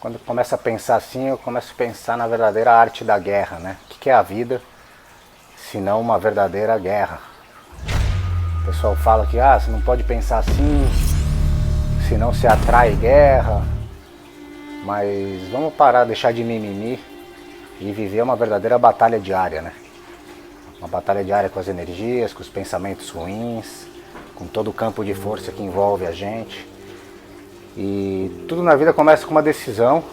Quando começo a pensar assim, eu começo a pensar na verdadeira arte da guerra, né? O que é a vida, se não uma verdadeira guerra? O pessoal fala que você não pode pensar assim, senão se atrai guerra. Mas vamos parar, deixar de mimimi e viver uma verdadeira batalha diária, né? Uma batalha diária com as energias, com os pensamentos ruins, com todo o campo de força que envolve a gente. E tudo na vida começa com uma decisão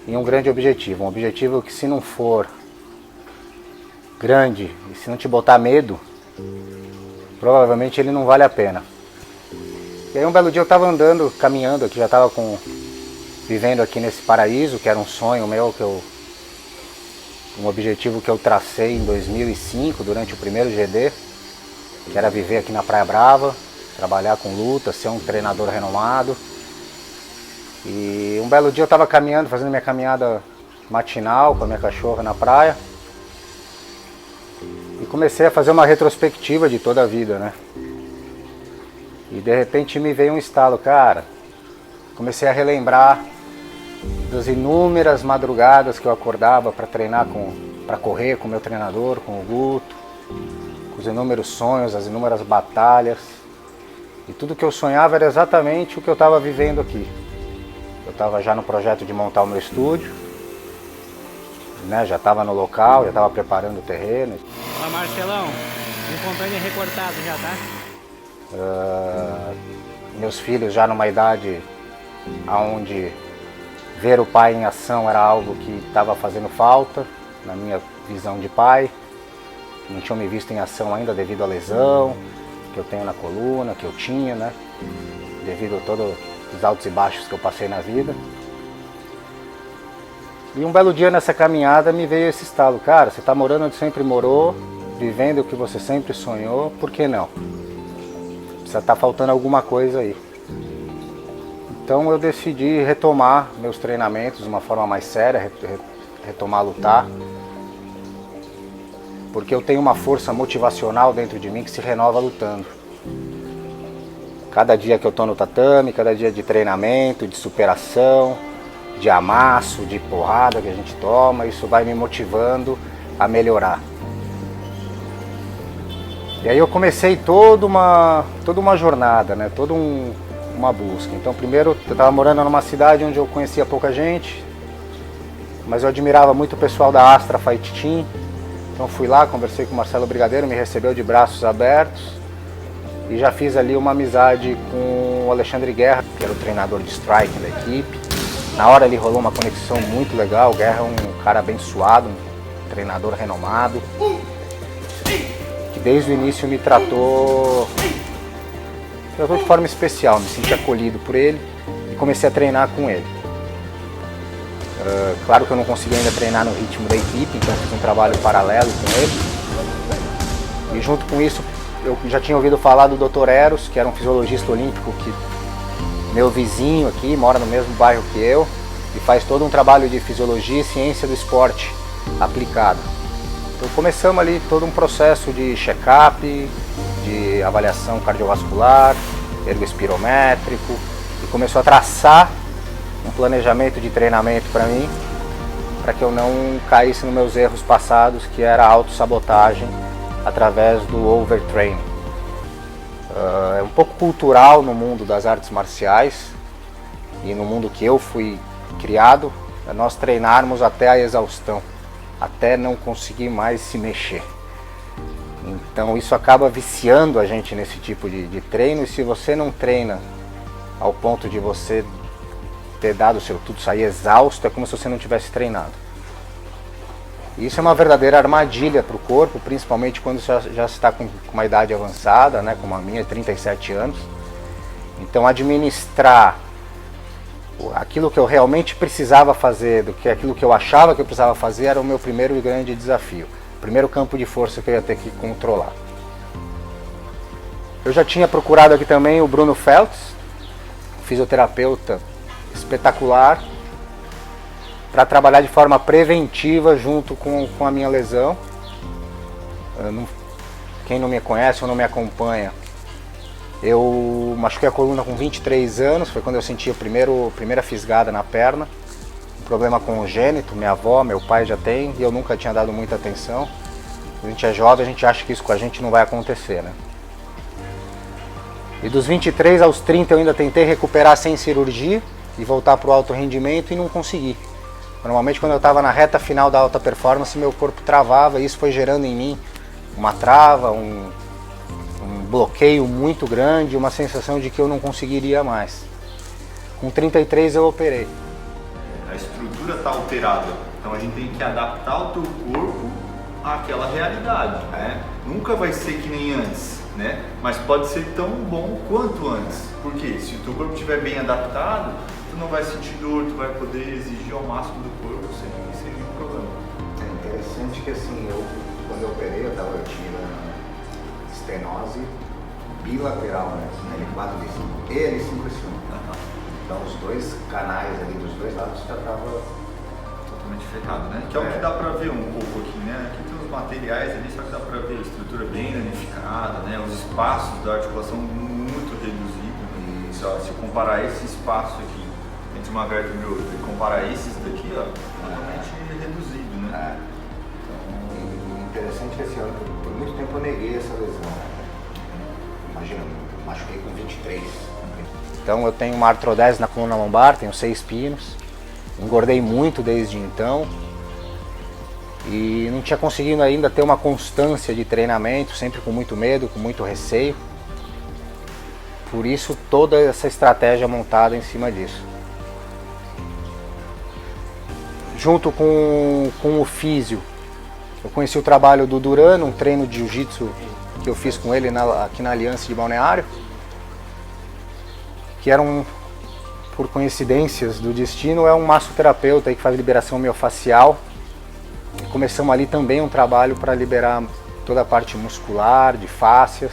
e um grande objetivo. Um objetivo que, se não for grande e se não te botar medo, provavelmente ele não vale a pena. E aí um belo dia eu estava andando, caminhando aqui, já estava vivendo aqui nesse paraíso, que era um sonho meu, um objetivo que eu tracei em 2005, durante o primeiro GD, que era viver aqui na Praia Brava, trabalhar com luta, ser um treinador renomado. E um belo dia eu estava caminhando, fazendo minha caminhada matinal com a minha cachorra na praia, e comecei a fazer uma retrospectiva de toda a vida, né? E de repente me veio um estalo, cara. Comecei a relembrar das inúmeras madrugadas que eu acordava para treinar, para correr com o meu treinador, com o Guto, com os inúmeros sonhos, as inúmeras batalhas. E tudo que eu sonhava era exatamente o que eu estava vivendo aqui. Eu estava já no projeto de montar o meu estúdio, né? Já estava no local, já estava preparando o terreno. Olá, Marcelão, um container recortado já, tá? Meus filhos já numa idade onde ver o pai em ação era algo que estava fazendo falta, na minha visão de pai. Não tinham me visto em ação ainda devido à lesão que eu tenho na coluna, que eu tinha, né? Devido a todos os altos e baixos que eu passei na vida. E um belo dia nessa caminhada me veio esse estalo. Cara, você está morando onde sempre morou, vivendo o que você sempre sonhou, por que não? Precisa estar faltando alguma coisa aí. Então eu decidi retomar meus treinamentos de uma forma mais séria, retomar a lutar. Porque eu tenho uma força motivacional dentro de mim que se renova lutando. Cada dia que eu estou no tatame, cada dia de treinamento, de superação, de amasso, de porrada que a gente toma, isso vai me motivando a melhorar. E aí eu comecei toda uma jornada, né? Toda uma busca. Então primeiro eu estava morando numa cidade onde eu conhecia pouca gente, mas eu admirava muito o pessoal da Astra Fight Team. Então fui lá, conversei com o Marcelo Brigadeiro, me recebeu de braços abertos e já fiz ali uma amizade com o Alexandre Guerra, que era o treinador de striking da equipe. Na hora ali rolou uma conexão muito legal. O Guerra é um cara abençoado, um treinador renomado, que desde o início me tratou de forma especial, me senti acolhido por ele e comecei a treinar com ele. Claro que eu não consegui ainda treinar no ritmo da equipe, então fiz um trabalho paralelo com ele. E junto com isso, eu já tinha ouvido falar do Dr. Eros, que era um fisiologista olímpico, que meu vizinho aqui, mora no mesmo bairro que eu, e faz todo um trabalho de fisiologia e ciência do esporte aplicado. Então começamos ali todo um processo de check-up, de avaliação cardiovascular, ergospirométrico, e começou a traçar um planejamento de treinamento para mim, para que eu não caísse nos meus erros passados, que era a autossabotagem através do overtraining. É um pouco cultural no mundo das artes marciais e no mundo que eu fui criado, nós treinarmos até a exaustão, até não conseguir mais se mexer. Então isso acaba viciando a gente nesse tipo de treino, e se você não treina ao ponto de você ter dado o seu tudo, sair exausto, é como se você não tivesse treinado. E isso é uma verdadeira armadilha para o corpo, principalmente quando já está com uma idade avançada, né, como a minha, 37 anos. Então administrar aquilo que eu realmente precisava fazer, do que aquilo que eu achava que eu precisava fazer, era o meu primeiro e grande desafio. O primeiro campo de força que eu ia ter que controlar. Eu já tinha procurado aqui também o Bruno Feltz, fisioterapeuta espetacular, para trabalhar de forma preventiva junto com a minha lesão. Quem não me conhece ou não me acompanha, Eu machuquei a coluna com 23 anos, foi quando eu senti a primeira fisgada na perna. Um problema congênito, minha avó, meu pai já tem, e eu nunca tinha dado muita atenção. A gente é jovem, a gente acha que isso com a gente não vai acontecer, né? E dos 23 aos 30 eu ainda tentei recuperar sem cirurgia e voltar para o alto rendimento e não consegui. Normalmente quando eu estava na reta final da alta performance, meu corpo travava e isso foi gerando em mim uma trava, um bloqueio muito grande, uma sensação de que eu não conseguiria mais. Com 33 eu operei. A estrutura está alterada, então a gente tem que adaptar o teu corpo àquela realidade, né? Nunca vai ser que nem antes, né? Mas pode ser tão bom quanto antes. Por quê? Se o teu corpo estiver bem adaptado, tu não vai sentir dor, tu vai poder exigir ao máximo do corpo sem nenhum problema. É interessante que assim, quando eu operei, eu tinha estenose bilateral, né? L4, L5 e L5S1. Então os dois canais ali dos dois lados já estavam totalmente ferrado, né? Que é o que dá pra ver um pouco aqui, né? Aqui tem os materiais ali, só que dá pra ver a estrutura bem danificada, né? Os espaços da articulação muito reduzidos. E se eu comparar esse espaço aqui entre uma vértebra e outra e comparar esses daqui, ó, totalmente reduzido, né? Então, interessante que assim, por muito tempo eu neguei essa lesão, né? Imagina, eu machuquei com 23. Então eu tenho uma artrodese na coluna lombar, tenho 6 pinos, engordei muito desde então e não tinha conseguido ainda ter uma constância de treinamento, sempre com muito medo, com muito receio. Por isso toda essa estratégia montada em cima disso. Junto com o físio, eu conheci o trabalho do Durano, um treino de jiu-jitsu que eu fiz com ele aqui na Aliança de Balneário, que era por coincidências do destino, é um massoterapeuta aí que faz liberação miofascial. E começamos ali também um trabalho para liberar toda a parte muscular, de fáscias.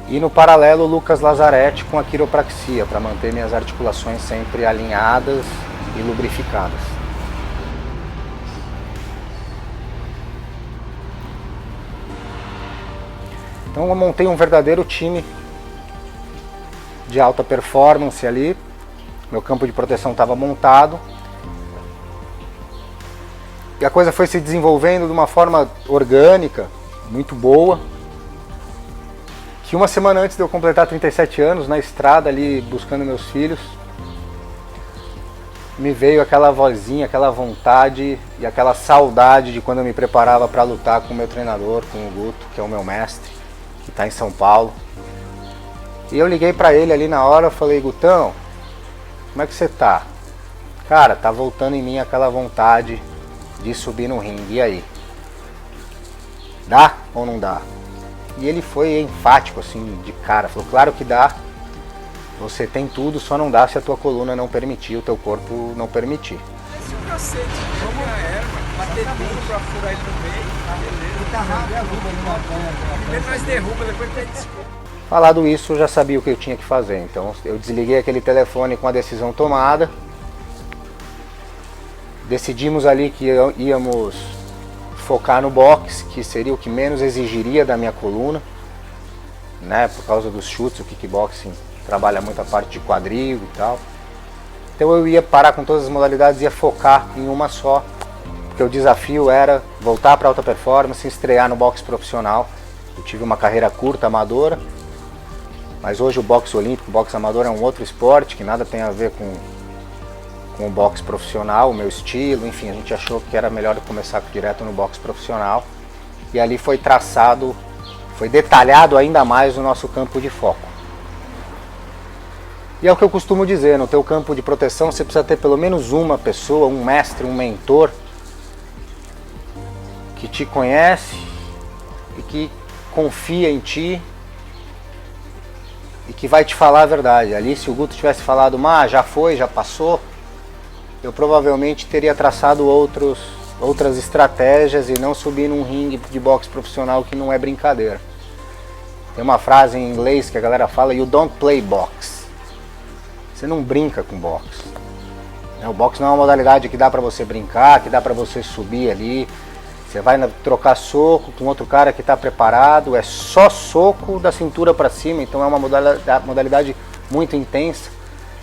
E no paralelo, o Lucas Lazzaretti com a quiropraxia, para manter minhas articulações sempre alinhadas e lubrificadas. Então eu montei um verdadeiro time de alta performance ali. Meu campo de proteção estava montado. E a coisa foi se desenvolvendo de uma forma orgânica, muito boa. Que uma semana antes de eu completar 37 anos, na estrada ali buscando meus filhos, me veio aquela vozinha, aquela vontade e aquela saudade de quando eu me preparava para lutar com o meu treinador, com o Guto, que é o meu mestre, que está em São Paulo. E eu liguei para ele ali na hora, falei: Gutão, como é que você tá? Cara, tá voltando em mim aquela vontade de subir no ringue, e aí? Dá ou não dá? E ele foi enfático assim, de cara, falou: claro que dá, você tem tudo, só não dá se a tua coluna não permitir, o teu corpo não permitir. Esse é o cacete, vamos na erva, bater tudo pra furar ele no meio, primeiro nós derruba, depois tem desculpa. Falado isso, eu já sabia o que eu tinha que fazer, então eu desliguei aquele telefone com a decisão tomada. Decidimos ali que íamos focar no boxe, que seria o que menos exigiria da minha coluna, né? Por causa dos chutes, o kickboxing trabalha muito a parte de quadril e tal. Então eu ia parar com todas as modalidades e ia focar em uma só, porque o desafio era voltar para alta performance e estrear no boxe profissional. Eu tive uma carreira curta, amadora, mas hoje o boxe olímpico, o boxe amador é um outro esporte que nada tem a ver com o boxe profissional, o meu estilo, enfim, a gente achou que era melhor começar direto no boxe profissional. E ali foi traçado, foi detalhado ainda mais o nosso campo de foco. E é o que eu costumo dizer, no teu campo de proteção você precisa ter pelo menos uma pessoa, um mestre, um mentor, que te conhece e que confia em ti e que vai te falar a verdade. Ali, se o Guto tivesse falado: já foi, já passou, eu provavelmente teria traçado outras estratégias e não subir num ringue de boxe profissional, que não é brincadeira. Tem uma frase em inglês que a galera fala: you don't play box. Você não brinca com boxe. O boxe não é uma modalidade que dá pra você brincar, que dá pra você subir ali. Você vai trocar soco com outro cara que está preparado, é só soco da cintura para cima, então é uma modalidade muito intensa.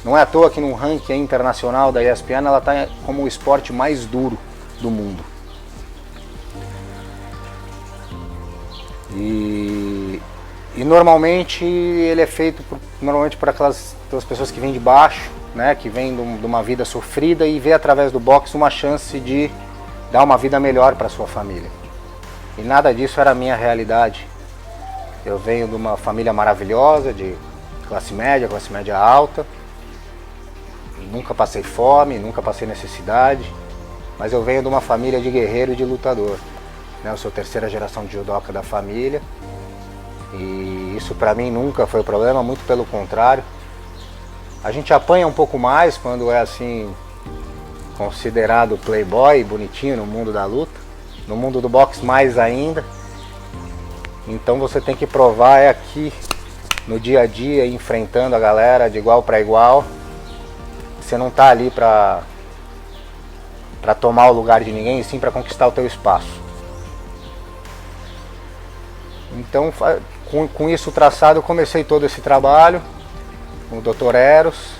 Não é à toa que no ranking internacional da ESPN ela está como o esporte mais duro do mundo. E normalmente ele é feito por aquelas pessoas que vêm de baixo, né, que vêm de uma vida sofrida e vê através do boxe uma chance de dar uma vida melhor para sua família. E nada disso era a minha realidade. Eu venho de uma família maravilhosa, de classe média alta. Nunca passei fome, nunca passei necessidade. Mas eu venho de uma família de guerreiro e de lutador. Eu sou terceira geração de judoca da família. E isso para mim nunca foi problema, muito pelo contrário. A gente apanha um pouco mais quando é assim, considerado playboy, bonitinho no mundo da luta, no mundo do boxe mais ainda. Então você tem que provar aqui no dia a dia, enfrentando a galera de igual para igual. Você não tá ali para tomar o lugar de ninguém, e sim para conquistar o teu espaço. Então com isso traçado eu comecei todo esse trabalho com o Dr. Eros,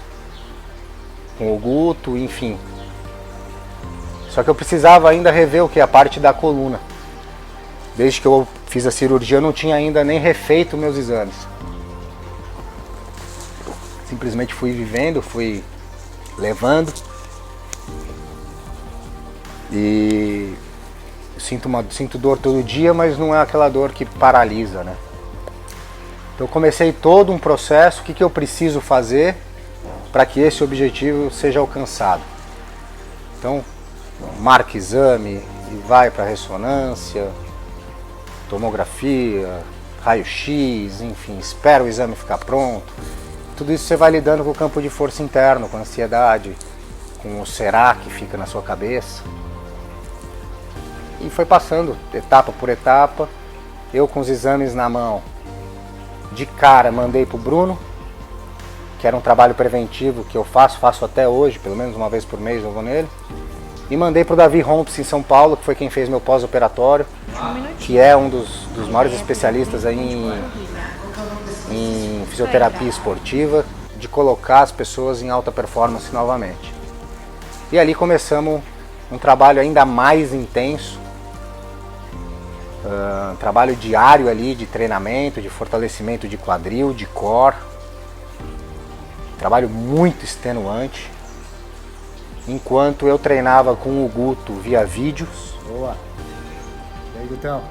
com o Guto, enfim. Só que eu precisava ainda rever a parte da coluna. Desde que eu fiz a cirurgia eu não tinha ainda nem refeito meus exames. Simplesmente fui vivendo, fui levando. E sinto dor todo dia, mas não é aquela dor que paralisa, né? Então eu comecei todo um processo, o que eu preciso fazer para que esse objetivo seja alcançado. Então, marca exame e vai para ressonância, tomografia, raio-x, enfim, espera o exame ficar pronto. Tudo isso você vai lidando com o campo de força interno, com a ansiedade, com o será que fica na sua cabeça. E foi passando etapa por etapa, eu com os exames na mão. De cara mandei pro Bruno, que era um trabalho preventivo que eu faço até hoje, pelo menos uma vez por mês eu vou nele. E mandei pro Davi Romps em São Paulo, que foi quem fez meu pós-operatório, que é um dos maiores especialistas aí em fisioterapia esportiva, de colocar as pessoas em alta performance novamente. E ali começamos um trabalho ainda mais intenso, trabalho diário ali de treinamento, de fortalecimento de quadril, de core, trabalho muito extenuante. Enquanto eu treinava com o Guto via vídeos. Boa! E aí, Gutão?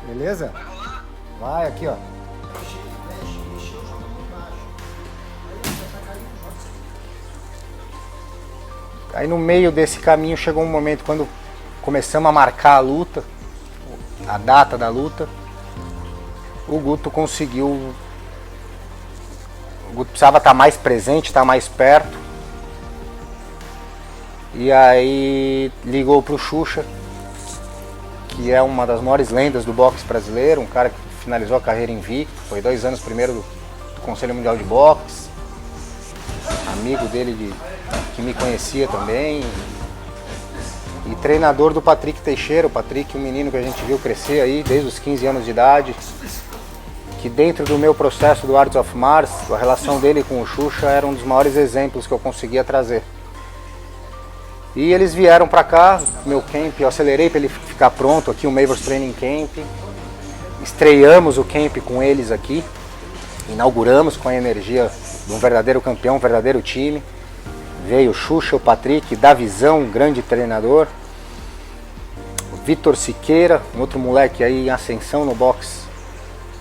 Beleza? Vai aqui, ó. Aí no meio desse caminho chegou um momento quando começamos a marcar a luta, a data da luta, o Guto conseguiu. O Guto precisava estar mais presente, estar mais perto. E aí ligou pro Xuxa, que é uma das maiores lendas do boxe brasileiro, um cara que finalizou a carreira invicto, foi 2 anos primeiro do Conselho Mundial de Boxe, amigo dele que me conhecia também, e treinador do Patrick Teixeira. O Patrick, um menino que a gente viu crescer aí desde os 15 anos de idade, que dentro do meu processo do Arts of Mars, a relação dele com o Xuxa era um dos maiores exemplos que eu conseguia trazer. E eles vieram para cá, meu camp, eu acelerei para ele ficar pronto aqui, o Mavers Training Camp. Estreamos o camp com eles aqui, inauguramos com a energia de um verdadeiro campeão, um verdadeiro time. Veio o Xuxa, o Patrick, Davizão, um grande treinador. O Vitor Siqueira, um outro moleque aí em ascensão no boxe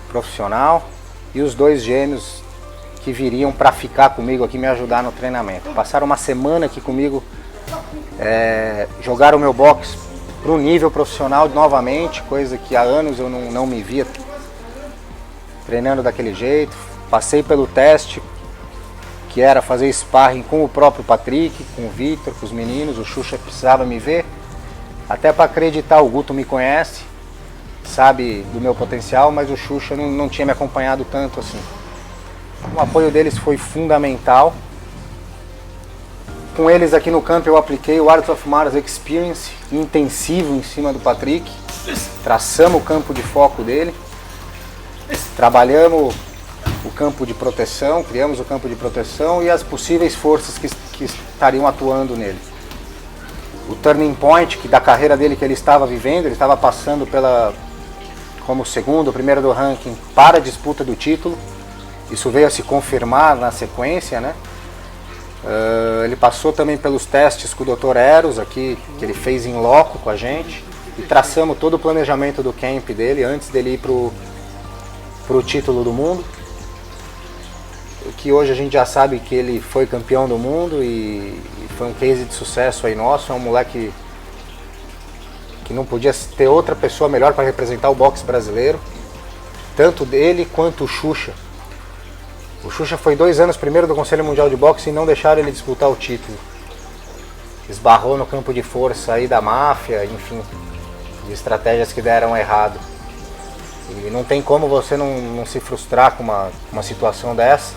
profissional. E os 2 gêmeos que viriam para ficar comigo aqui, me ajudar no treinamento. Passaram uma semana aqui comigo. Jogaram o meu boxe para o nível profissional novamente, coisa que há anos eu não me via treinando daquele jeito. Passei pelo teste, que era fazer sparring com o próprio Patrick, com o Vitor, com os meninos. O Xuxa precisava me ver, até para acreditar. O Guto me conhece, sabe do meu potencial, mas o Xuxa não tinha me acompanhado tanto assim. O apoio deles foi fundamental. com eles aqui no campo eu apliquei o Art of Mars Experience intensivo em cima do Patrick. Traçamos o campo de foco dele. Trabalhamos o campo de proteção, criamos o campo de proteção e as possíveis forças que estariam atuando nele. O turning point da carreira dele que ele estava vivendo, ele estava passando como segundo, primeiro do ranking para a disputa do título. Isso veio a se confirmar na sequência, né? Ele passou também pelos testes com o Dr. Eros aqui, que ele fez em loco com a gente, e traçamos todo o planejamento do camp dele antes dele ir pro título do mundo. Que hoje a gente já sabe que ele foi campeão do mundo e foi um case de sucesso aí nosso. É um moleque que não podia ter outra pessoa melhor para representar o boxe brasileiro, tanto dele quanto o Xuxa. O Xuxa foi 2 anos primeiro do Conselho Mundial de Boxe e não deixaram ele disputar o título. Esbarrou no campo de força aí da máfia, enfim, de estratégias que deram errado. E não tem como você não se frustrar com uma situação dessa,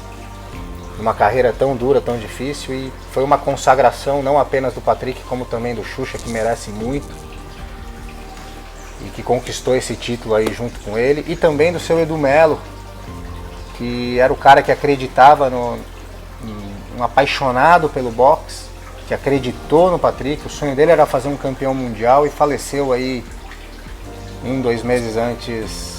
uma carreira tão dura, tão difícil, e foi uma consagração não apenas do Patrick, como também do Xuxa, que merece muito, e que conquistou esse título aí junto com ele, e também do seu Edu Melo, que era o cara que acreditava um apaixonado pelo boxe, que acreditou no Patrick. O sonho dele era fazer um campeão mundial e faleceu aí 1-2 meses antes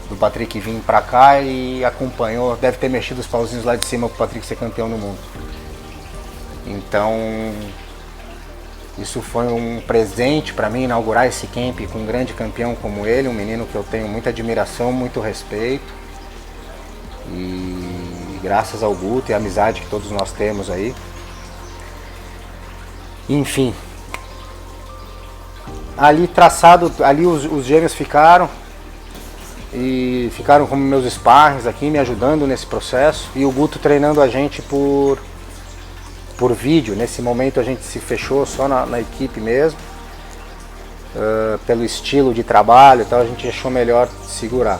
do Patrick vir pra cá e acompanhou, deve ter mexido os pauzinhos lá de cima pro Patrick ser campeão do mundo. Então, isso foi um presente para mim, inaugurar esse camp com um grande campeão como ele, um menino que eu tenho muita admiração, muito respeito. E graças ao Guto e a amizade que todos nós temos aí. Enfim, ali traçado, ali os gêmeos ficaram como meus sparrings aqui, me ajudando nesse processo, e o Guto treinando a gente por vídeo. Nesse momento a gente se fechou só na equipe mesmo, pelo estilo de trabalho e tal, a gente achou melhor segurar.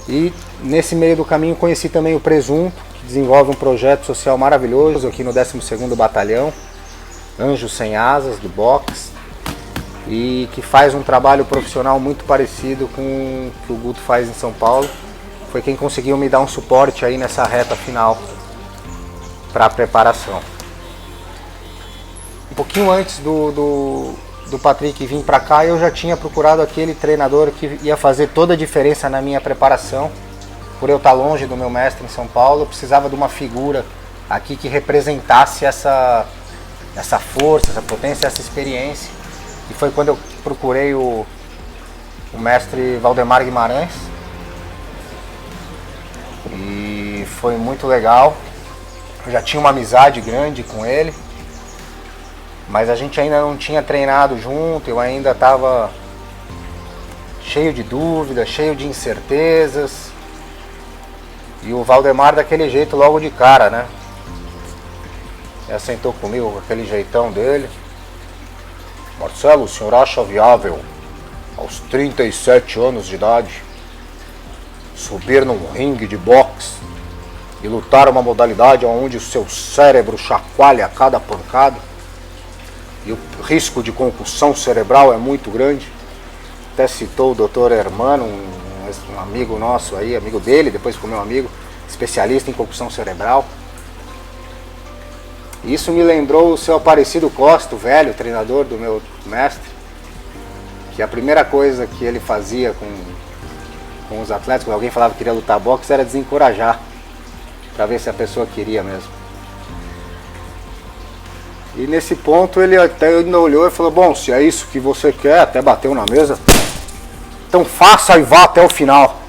E nesse meio do caminho conheci também o Presunto, que desenvolve um projeto social maravilhoso aqui no 12º Batalhão, Anjos Sem Asas, do boxe, e que faz um trabalho profissional muito parecido com o que o Guto faz em São Paulo. Foi quem conseguiu me dar um suporte aí nessa reta final para a preparação. Um pouquinho antes do Patrick vir para cá, eu já tinha procurado aquele treinador que ia fazer toda a diferença na minha preparação. Por eu estar longe do meu mestre em São Paulo, eu precisava de uma figura aqui que representasse essa força, essa potência, essa experiência. E foi quando eu procurei o mestre Valdemar Guimarães. E foi muito legal. Eu já tinha uma amizade grande com ele, mas a gente ainda não tinha treinado junto, eu ainda estava cheio de dúvidas, cheio de incertezas. E o Valdemar daquele jeito logo de cara, né? Ele sentou comigo com aquele jeitão dele. Marcelo, o senhor acha viável, aos 37 anos de idade, subir num ringue de boxe e lutar uma modalidade onde o seu cérebro chacoalha a cada pancada e o risco de concussão cerebral é muito grande? Até citou o Dr. Hermano, um amigo nosso aí, amigo dele, depois ficou meu amigo, especialista em concussão cerebral. Isso me lembrou o seu Aparecido Costa, o velho treinador do meu mestre, que a primeira coisa que ele fazia com os atletas, quando alguém falava que queria lutar boxe, era desencorajar, para ver se a pessoa queria mesmo. E nesse ponto ele até ainda olhou e falou: bom, se é isso que você quer, até bateu na mesa, então faça e vá até o final.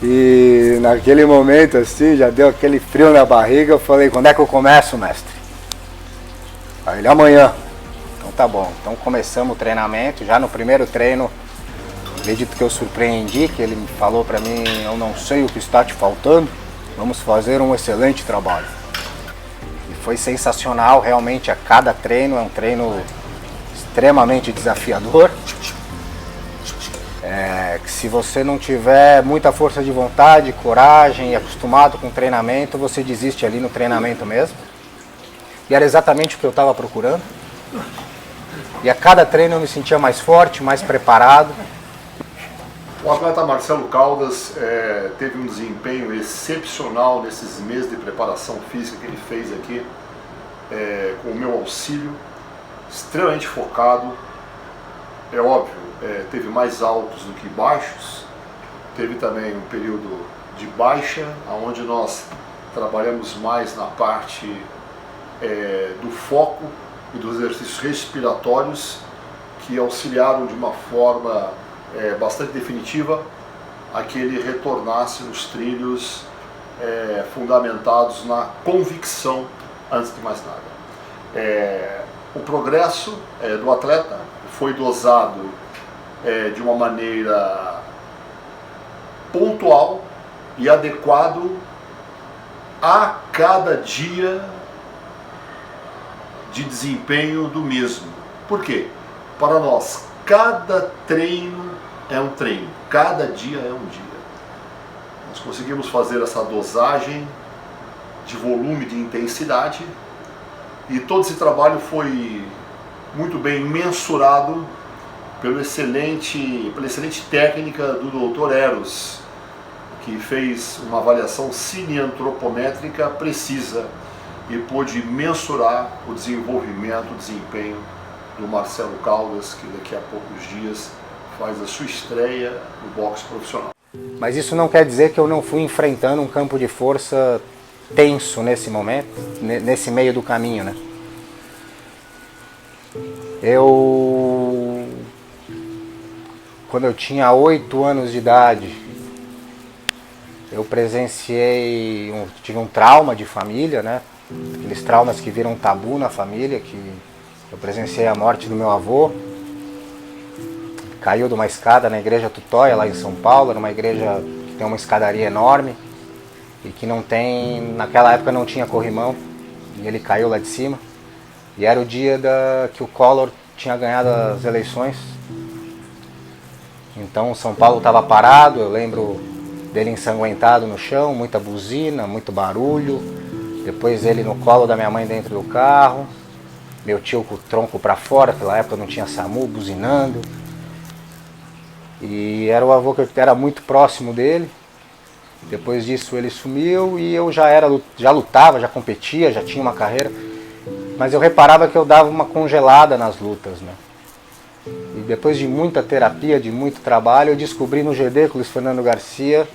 E naquele momento assim, já deu aquele frio na barriga. Eu falei: quando é que eu começo, mestre? Aí ele: amanhã. Então tá bom, então começamos o treinamento. Já no primeiro treino, acredito que eu surpreendi, que ele falou pra mim: eu não sei o que está te faltando, vamos fazer um excelente trabalho. E foi sensacional, realmente a cada treino, é um treino extremamente desafiador. Que se você não tiver muita força de vontade, coragem e acostumado com o treinamento, você desiste ali no treinamento mesmo. E era exatamente o que eu estava procurando. E a cada treino eu me sentia mais forte, mais preparado. O atleta Marcelo Caldas teve um desempenho excepcional nesses meses de preparação física que ele fez aqui, com o meu auxílio, extremamente focado. É óbvio, teve mais altos do que baixos, teve também um período de baixa, onde nós trabalhamos mais na parte do foco e dos exercícios respiratórios, que auxiliaram de uma forma bastante definitiva a que ele retornasse nos trilhos fundamentados na convicção, antes de mais nada. O progresso do atleta foi dosado de uma maneira pontual e adequado a cada dia de desempenho do mesmo. Por quê? Para nós, cada treino é um treino, cada dia é um dia. Nós conseguimos fazer essa dosagem de volume, de intensidade, e todo esse trabalho foi muito bem mensurado pela excelente técnica do Dr. Eros, que fez uma avaliação cineantropométrica precisa e pôde mensurar o desenvolvimento, o desempenho do Marcelo Caldas, que daqui a poucos dias faz a sua estreia no boxe profissional. Mas isso não quer dizer que eu não fui enfrentando um campo de força tenso nesse momento, nesse meio do caminho, né? Quando eu tinha 8 anos de idade, eu tive um trauma de família, né? Aqueles traumas que viram tabu na família, que eu presenciei a morte do meu avô. Caiu de uma escada na igreja Tutóia, lá em São Paulo, era uma igreja que tem uma escadaria enorme e que naquela época não tinha corrimão, e ele caiu lá de cima. E era o dia que o Collor tinha ganhado as eleições. Então São Paulo estava parado, eu lembro dele ensanguentado no chão, muita buzina, muito barulho. Depois ele no colo da minha mãe dentro do carro, meu tio com o tronco para fora, naquela época não tinha SAMU, buzinando. E era o avô que eu era muito próximo dele. Depois disso ele sumiu e eu já lutava, já competia, já tinha uma carreira. Mas eu reparava que eu dava uma congelada nas lutas, né? E depois de muita terapia, de muito trabalho, eu descobri no GD com o Luiz Fernando Garcia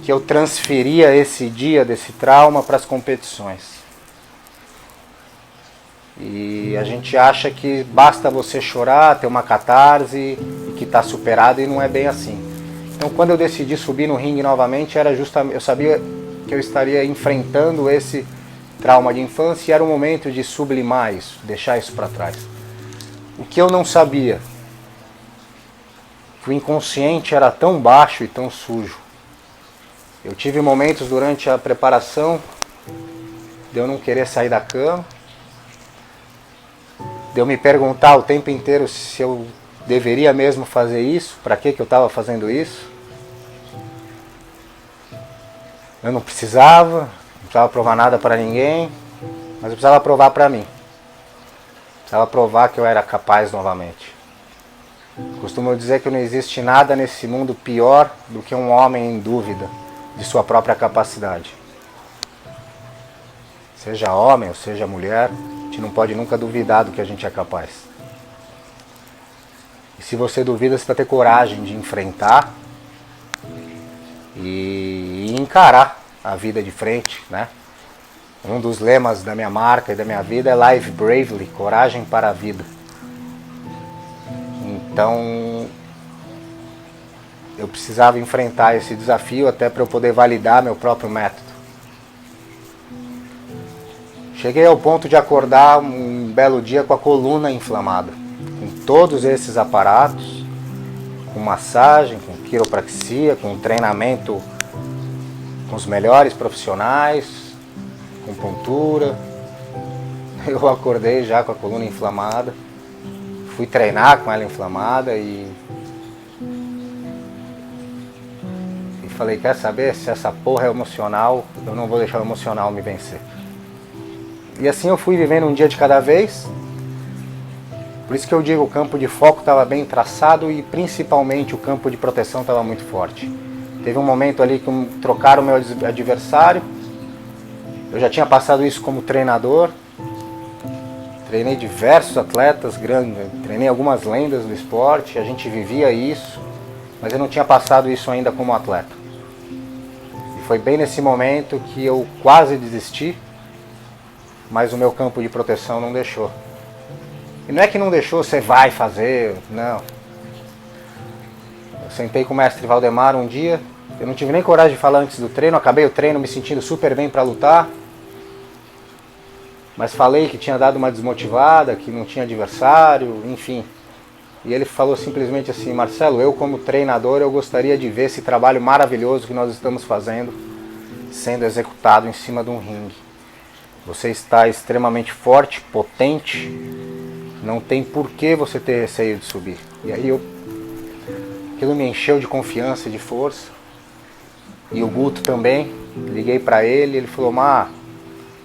que eu transferia esse dia desse trauma para as competições. E a gente acha que basta você chorar, ter uma catarse e que está superado, e não é bem assim. Então quando eu decidi subir no ringue novamente, eu sabia que eu estaria enfrentando esse trauma de infância e era o momento de sublimar isso, deixar isso para trás. O que eu não sabia, que o inconsciente era tão baixo e tão sujo. Eu tive momentos durante a preparação de eu não querer sair da cama, de eu me perguntar o tempo inteiro se eu deveria mesmo fazer isso, para que eu estava fazendo isso. Eu não precisava provar nada para ninguém, mas eu precisava provar para mim. Precisava provar que eu era capaz novamente. Costumo dizer que não existe nada nesse mundo pior do que um homem em dúvida de sua própria capacidade. Seja homem ou seja mulher, a gente não pode nunca duvidar do que a gente é capaz. E se você duvida, você vai ter coragem de enfrentar e encarar a vida de frente, né? Um dos lemas da minha marca e da minha vida é Live Bravely, coragem para a vida. Então, eu precisava enfrentar esse desafio até para eu poder validar meu próprio método. Cheguei ao ponto de acordar um belo dia com a coluna inflamada, com todos esses aparatos, com massagem, com quiropraxia, com treinamento com os melhores profissionais, com pontura. Eu acordei já com a coluna inflamada, fui treinar com ela inflamada e falei, quer saber, se essa porra é emocional, eu não vou deixar o emocional me vencer. E assim eu fui vivendo um dia de cada vez. Por isso que eu digo, o campo de foco estava bem traçado e principalmente o campo de proteção estava muito forte. Teve um momento ali que trocaram o meu adversário. Eu já tinha passado isso como treinador. Treinei diversos atletas grandes, treinei algumas lendas do esporte, a gente vivia isso, mas eu não tinha passado isso ainda como atleta. E foi bem nesse momento que eu quase desisti, mas o meu campo de proteção não deixou. E não é que não deixou, você vai fazer, não. Eu sentei com o mestre Valdemar um dia, eu não tive nem coragem de falar antes do treino, acabei o treino me sentindo super bem para lutar, mas falei que tinha dado uma desmotivada, que não tinha adversário, enfim. E ele falou simplesmente assim: Marcelo, eu como treinador, eu gostaria de ver esse trabalho maravilhoso que nós estamos fazendo sendo executado em cima de um ringue. Você está extremamente forte, potente, não tem por que você ter receio de subir. E aí aquilo me encheu de confiança e de força. E o Guto também, liguei para ele falou: Mar,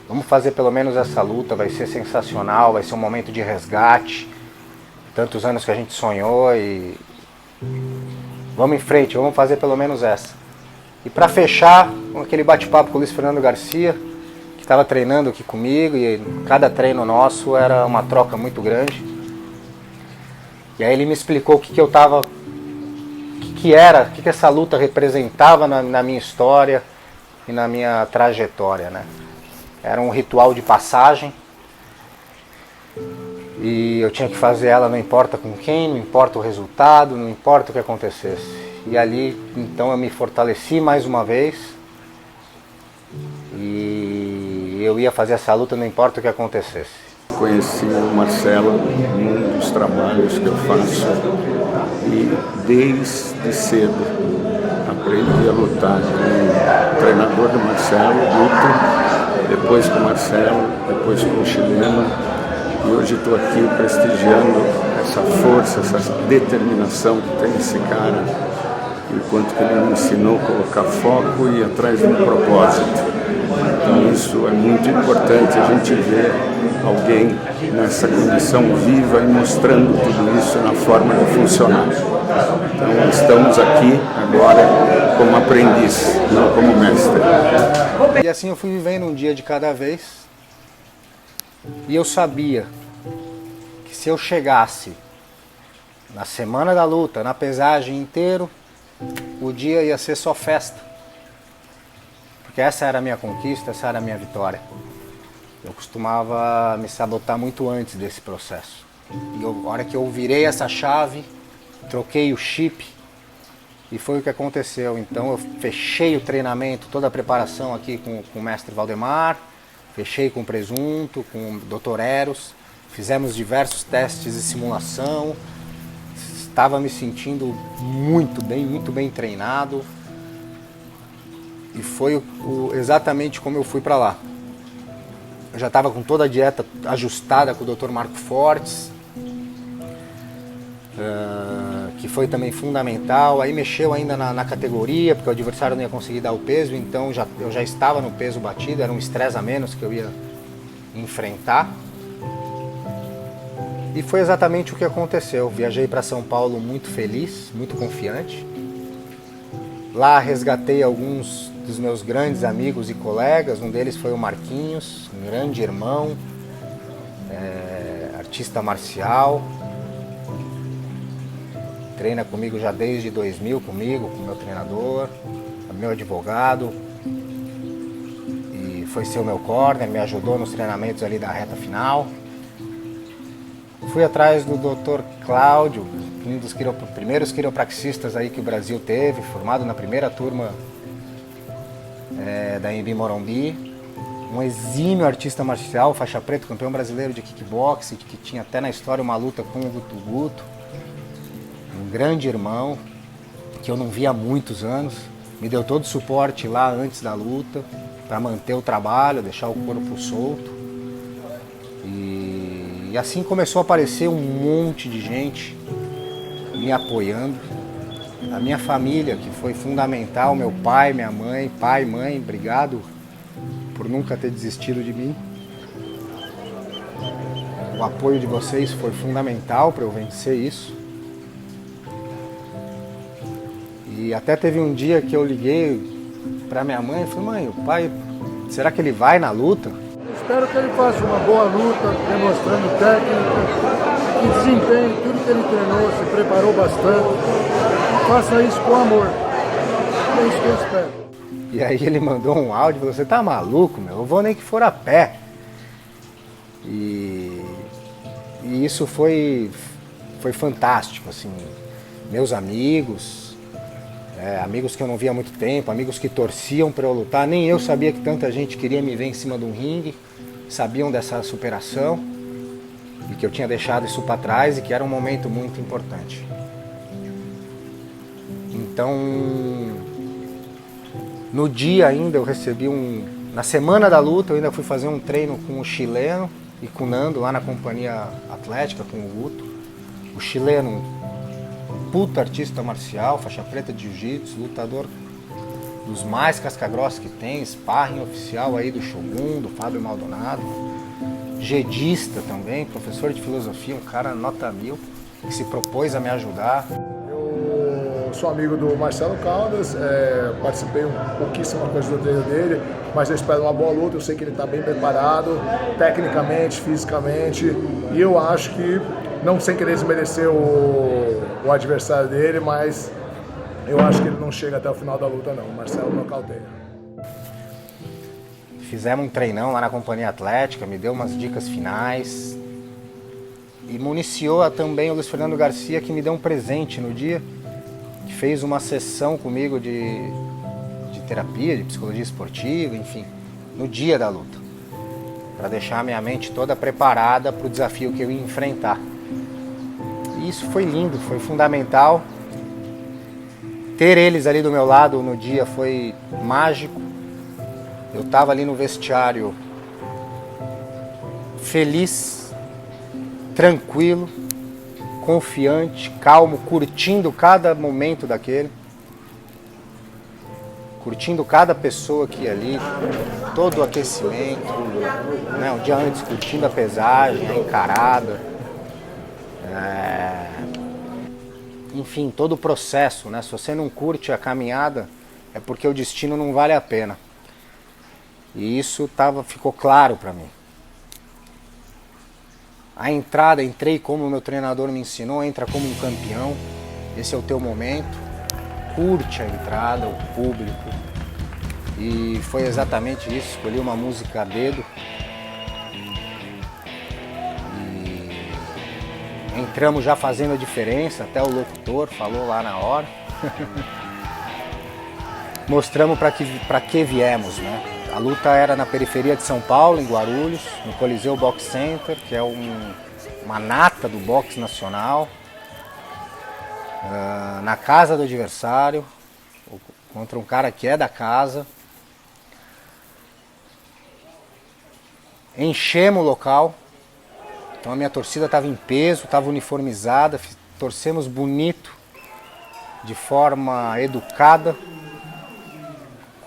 vamos fazer pelo menos essa luta, vai ser sensacional, vai ser um momento de resgate. Tantos anos que a gente sonhou e vamos em frente, vamos fazer pelo menos essa. E para fechar, com aquele bate-papo com o Luiz Fernando Garcia, que estava treinando aqui comigo, e cada treino nosso era uma troca muito grande. E aí ele me explicou o que eu tava, o que essa luta representava na minha história e na minha trajetória, né? Era um ritual de passagem e eu tinha que fazer ela, não importa com quem, não importa o resultado, não importa o que acontecesse. E ali então eu me fortaleci mais uma vez e eu ia fazer essa luta não importa o que acontecesse. Conheci o Marcelo num dos trabalhos que eu faço e desde cedo aprendi a lutar com o treinador do Marcelo, Guto, depois com o Marcelo, depois com o chileno, e hoje estou aqui prestigiando essa força, essa determinação que tem esse cara, enquanto que ele me ensinou a colocar foco e ir atrás de um propósito. Então isso é muito importante, a gente ver alguém nessa condição viva e mostrando tudo isso na forma de funcionar. Então estamos aqui agora como aprendiz, não como mestre. E assim eu fui vivendo um dia de cada vez. E eu sabia que se eu chegasse na semana da luta, na pesagem inteiro, o dia ia ser só festa. Porque essa era a minha conquista, essa era a minha vitória. Eu costumava me sabotar muito antes desse processo. E a hora que eu virei essa chave, troquei o chip e foi o que aconteceu. Então eu fechei o treinamento, toda a preparação aqui com o mestre Valdemar, fechei com o Presunto, com o Dr. Eros, fizemos diversos testes de simulação, estava me sentindo muito bem treinado e foi exatamente como eu fui para lá. Eu já estava com toda a dieta ajustada com o Dr. Marco Fortes, que foi também fundamental. Aí mexeu ainda na categoria, porque o adversário não ia conseguir dar o peso, então eu já estava no peso batido, era um estresse a menos que eu ia enfrentar. E foi exatamente o que aconteceu. Viajei para São Paulo muito feliz, muito confiante. Lá resgatei alguns dos meus grandes amigos e colegas, um deles foi o Marquinhos, um grande irmão, artista marcial, treina comigo já desde 2000 comigo, com meu treinador, meu advogado, e foi ser o meu corner, me ajudou nos treinamentos ali da reta final. Fui atrás do Dr. Cláudio, um dos primeiros quiropraxistas aí que o Brasil teve, formado na primeira turma da Anhembi Morumbi, um exímio artista marcial, faixa preta, campeão brasileiro de kickboxing, que tinha até na história uma luta com o Guto, um grande irmão, que eu não via há muitos anos, me deu todo o suporte lá antes da luta, para manter o trabalho, deixar o corpo solto. E assim começou a aparecer um monte de gente me apoiando. A minha família, que foi fundamental, meu pai, minha mãe, pai, mãe, obrigado por nunca ter desistido de mim. O apoio de vocês foi fundamental para eu vencer isso. E até teve um dia que eu liguei para minha mãe e falei, mãe, o pai, será que ele vai na luta? Espero que ele faça uma boa luta, demonstrando técnica, que desempenhe tudo que ele treinou, se preparou bastante. Faça isso com amor. É isso que eu espero. E aí ele mandou um áudio e falou, você tá maluco, meu? Eu vou nem que for a pé. E isso foi fantástico, assim. Meus amigos, amigos que eu não via há muito tempo, amigos que torciam para eu lutar. Nem eu sabia que tanta gente queria me ver em cima de um ringue. Sabiam dessa superação e que eu tinha deixado isso para trás e que era um momento muito importante. Então, no dia ainda eu recebi na semana da luta eu ainda fui fazer um treino com o chileno e com o Nando lá na companhia atlética com o Guto. O chileno, puta artista marcial, faixa preta de jiu-jitsu, lutador dos mais casca-grossa que tem, sparring oficial aí do Shogun, do Fábio Maldonado, jedista também, professor de filosofia, um cara nota 1000, que se propôs a me ajudar. Eu sou amigo do Marcelo Caldas, participei pouquíssima coisa do treino dele, mas eu espero uma boa luta, eu sei que ele está bem preparado, tecnicamente, fisicamente, e eu acho que, não sem querer desmerecer o adversário dele, mas eu acho que ele não chega até o final da luta não, o Marcelo nocauteia. Fizemos um treinão lá na companhia atlética, me deu umas dicas finais e municiou também o Luiz Fernando Garcia, que me deu um presente no dia, que fez uma sessão comigo de terapia, de psicologia esportiva, enfim, no dia da luta, para deixar a minha mente toda preparada para o desafio que eu ia enfrentar. E isso foi lindo, foi fundamental. Ter eles ali do meu lado no dia foi mágico. Eu estava ali no vestiário feliz, tranquilo, confiante, calmo, curtindo cada momento daquele. Curtindo cada pessoa que ia ali, todo o aquecimento, né? Um dia antes curtindo a pesagem, a encarada. Enfim, todo o processo, né? Se você não curte a caminhada, é porque o destino não vale a pena. E isso ficou claro para mim. A entrada, entrei como o meu treinador me ensinou, entra como um campeão. Esse é o teu momento. Curte a entrada, o público. E foi exatamente isso. Escolhi uma música a dedo. Entramos já fazendo a diferença, até o locutor falou lá na hora. Mostramos para que viemos, né? A luta era na periferia de São Paulo, em Guarulhos, no Coliseu Box Center, que é uma nata do boxe nacional. Na casa do adversário, contra um cara que é da casa. Enchemos o local. Então a minha torcida estava em peso, estava uniformizada, torcemos bonito, de forma educada,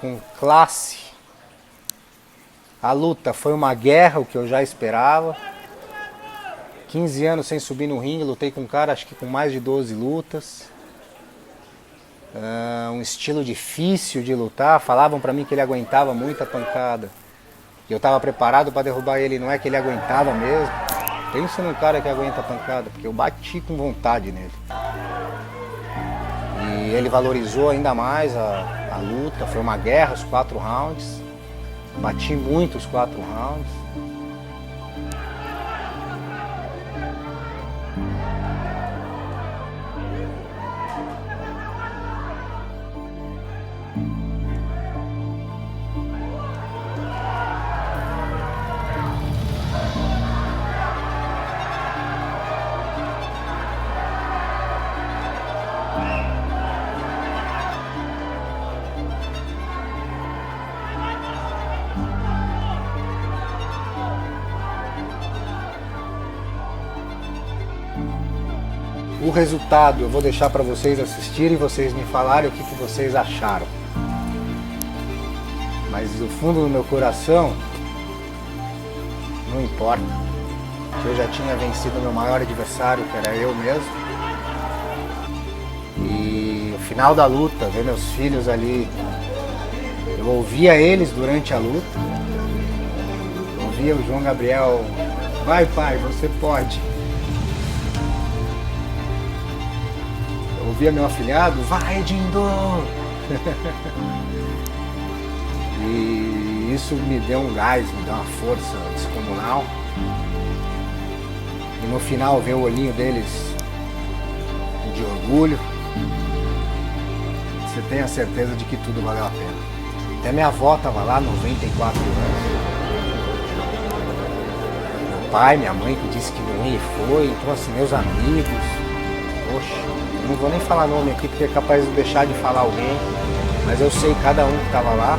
com classe. A luta foi uma guerra, o que eu já esperava. 15 anos sem subir no ringue, lutei com um cara, acho que com mais de 12 lutas. Um estilo difícil de lutar, falavam para mim que ele aguentava muita pancada. E eu estava preparado para derrubar ele, não é que ele aguentava mesmo. Pensa num cara que aguenta a pancada, porque eu bati com vontade nele. E ele valorizou ainda mais a luta, foi uma guerra, os 4 rounds. Bati muito os 4 rounds. O resultado eu vou deixar para vocês assistirem e vocês me falarem o que vocês acharam. Mas do fundo do meu coração, não importa. que eu já tinha vencido meu maior adversário, que era eu mesmo. E o final da luta, ver meus filhos ali, eu ouvia eles durante a luta, eu ouvia o João Gabriel, vai pai, você pode. Eu ouvia meu afilhado, vai Dindo! E isso me deu um gás, me deu uma força descomunal. E no final ver o olhinho deles de orgulho, você tem a certeza de que tudo valeu a pena. Até minha avó estava lá, 94 anos. Meu pai, minha mãe que disse que não ia e foi, trouxe meus amigos. Poxa, eu não vou nem falar nome aqui porque é capaz de deixar de falar alguém, mas eu sei cada um que estava lá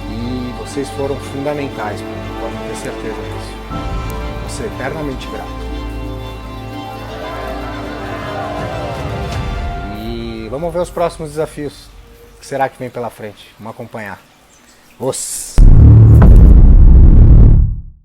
e vocês foram fundamentais, podem ter certeza disso. Vou ser eternamente grato. E vamos ver os próximos desafios. O que será que vem pela frente? Vamos acompanhar. Os